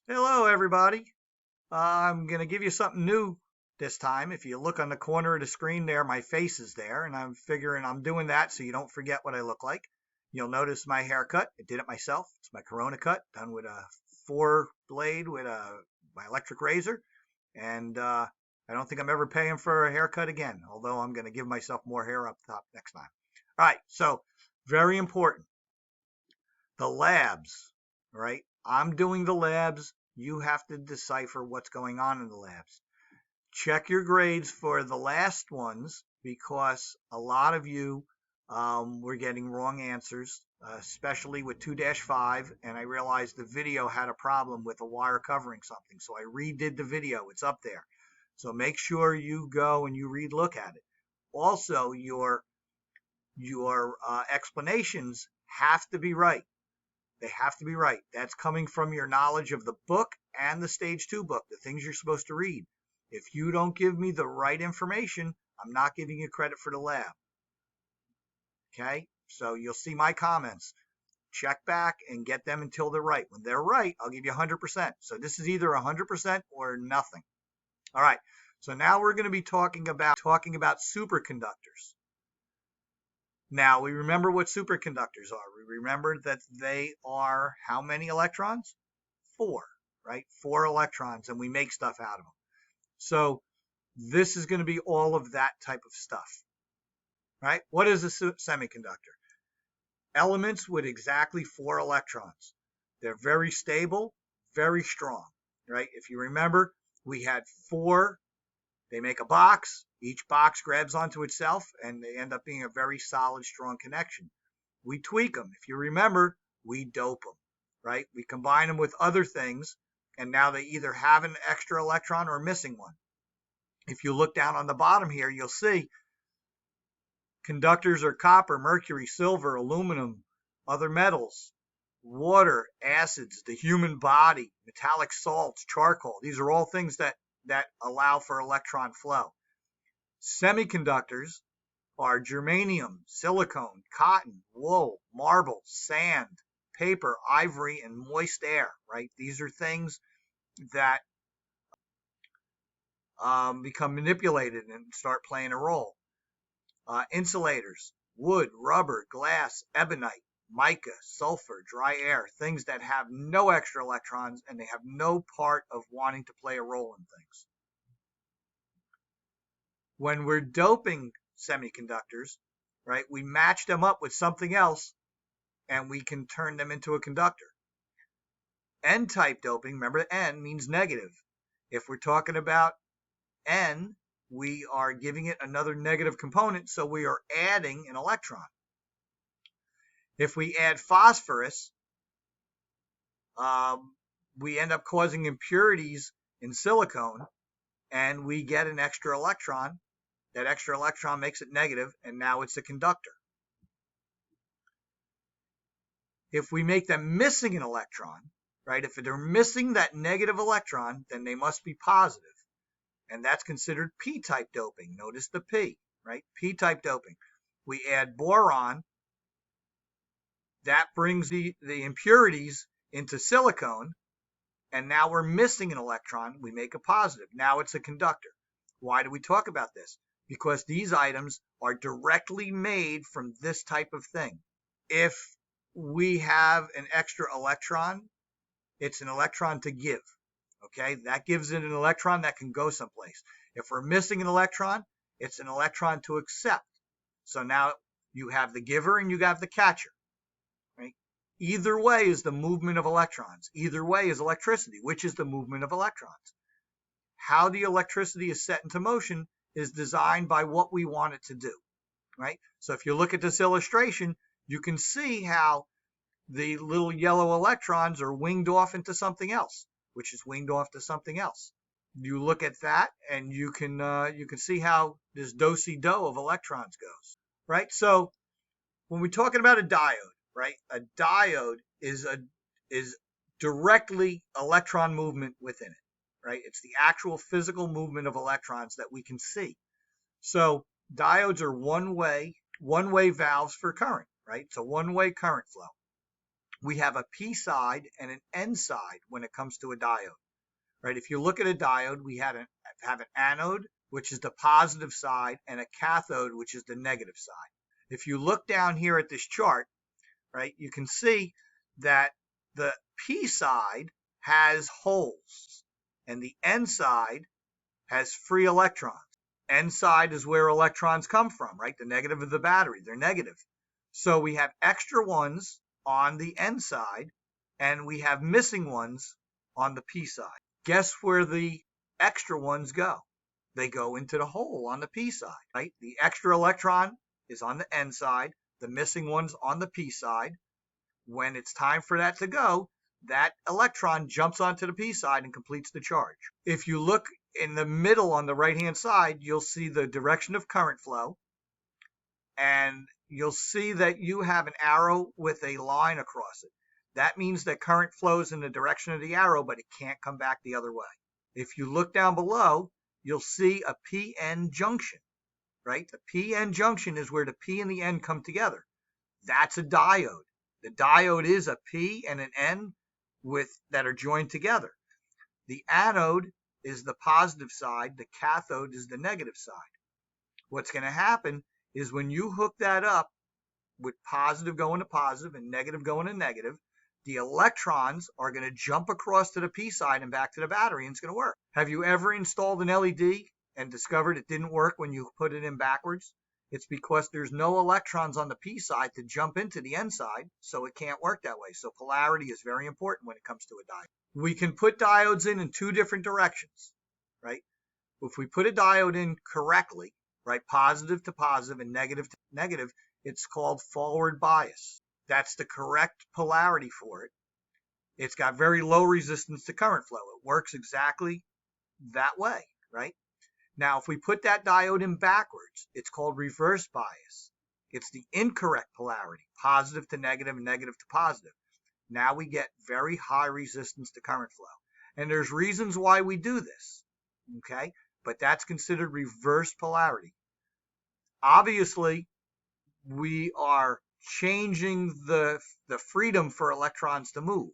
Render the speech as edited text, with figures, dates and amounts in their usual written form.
Hello, everybody. I'm going to give you something new this time. If you look on the corner of the screen there, my face is there, and I'm figuring I'm doing that so you don't forget what I look like. You'll notice my haircut. I did it myself. It's my Corona cut, done with a 4 blade with my electric razor. And I don't think I'm ever paying for a haircut again, although I'm going to give myself more hair up top next time. All right, so very important. The labs, right? I'm doing the labs. You have to decipher what's going on in the labs. Check your grades for the last ones because a lot of you were getting wrong answers, especially with 2-5. And I realized the video had a problem with a wire covering something. So I redid the video. It's up there. So make sure you go and you look at it. Also, your explanations have to be right. They have to be right. That's coming from your knowledge of the book and the stage 2 book, the things you're supposed to read. If you don't give me the right information, I'm not giving you credit for the lab. Okay? So you'll see my comments. Check back and get them until they're right. When they're right, I'll give you 100%. So this is either 100% or nothing. All right. So now we're going to be talking about superconductors. Now, we remember what superconductors are. We remember that they are how many electrons? 4, right? 4 electrons, and we make stuff out of them. So this is going to be all of that type of stuff, right? What is a semiconductor? Elements with exactly 4 electrons. They're very stable, very strong, right? If you remember, we had 4. They make a box. Each box grabs onto itself, and they end up being a very solid, strong connection. We tweak them. If you remember, we dope them, right? We combine them with other things, and now they either have an extra electron or missing one. If you look down on the bottom here, you'll see conductors are copper, mercury, silver, aluminum, other metals, water, acids, the human body, metallic salts, charcoal. These are all things that allow for electron flow. Semiconductors are germanium, silicone, cotton, wool, marble, sand, paper, ivory, and moist air, right? These are things that become manipulated and start playing a role. Insulators, wood, rubber, glass, ebonite, mica, sulfur, dry air, things that have no extra electrons and they have no part of wanting to play a role in things. When we're doping semiconductors, right, we match them up with something else and we can turn them into a conductor. N-type doping, remember N means negative. If we're talking about N, we are giving it another negative component, so we are adding an electron. If we add phosphorus, we end up causing impurities in silicone, and we get an extra electron. That extra electron makes it negative, and now it's a conductor. If we make them missing an electron, right, if they're missing that negative electron, then they must be positive. And that's considered P-type doping. Notice the P, right? P-type doping. We add boron. That brings the impurities into silicone. And now we're missing an electron. We make a positive. Now it's a conductor. Why do we talk about this? Because these items are directly made from this type of thing. If we have an extra electron, it's an electron to give. Okay, that gives it an electron that can go someplace. If we're missing an electron, it's an electron to accept. So now you have the giver and you have the catcher. Right? Either way is the movement of electrons. Either way is electricity, which is the movement of electrons. How the electricity is set into motion is designed by what we want it to do. Right? So if you look at this illustration, you can see how the little yellow electrons are winged off into something else, which is winged off to something else. You look at that and you can see how this do-si-do of electrons goes, right? So when we're talking about a diode, right? A diode is directly electron movement within it, right? It's the actual physical movement of electrons that we can see. So diodes are one-way valves for current, right? It's a one-way current flow. we have a P side and an N side when it comes to a diode, right? If you look at a diode, we have an anode, which is the positive side, and a cathode, which is the negative side. If you look down here at this chart, right, you can see that the P side has holes and the N side has free electrons. N side is where electrons come from, right? The negative of the battery, they're negative. So we have extra ones on the N side and we have missing ones on the P side. Guess where the extra ones go? They go into the hole on the P side, right? The extra electron is on the N side, the missing one's on the P side. When it's time for that to go, that electron jumps onto the P side and completes the charge. If you look in the middle on the right-hand side, you'll see the direction of current flow, and you'll see that you have an arrow with a line across it. That means that current flows in the direction of the arrow, but it can't come back the other way. If you look down below, you'll see a PN junction, right? The PN junction is where the P and the N come together. That's a diode. The diode is a P and an N that are joined together. The anode is the positive side. The cathode is the negative side. What's going to happen is when you hook that up with positive going to positive and negative going to negative, the electrons are going to jump across to the P side and back to the battery, and it's going to work. Have you ever installed an LED and discovered it didn't work when you put it in backwards? It's because there's no electrons on the P side to jump into the N side, so it can't work that way. So polarity is very important when it comes to a diode. We can put diodes in two different directions, right? If we put a diode in correctly, right, positive to positive and negative to negative, it's called forward bias. That's the correct polarity for it. It's got very low resistance to current flow. It works exactly that way, right? Now, if we put that diode in backwards, it's called reverse bias. It's the incorrect polarity, positive to negative and negative to positive. Now we get very high resistance to current flow. And there's reasons why we do this, okay? But that's considered reverse polarity. Obviously, we are changing the freedom for electrons to move.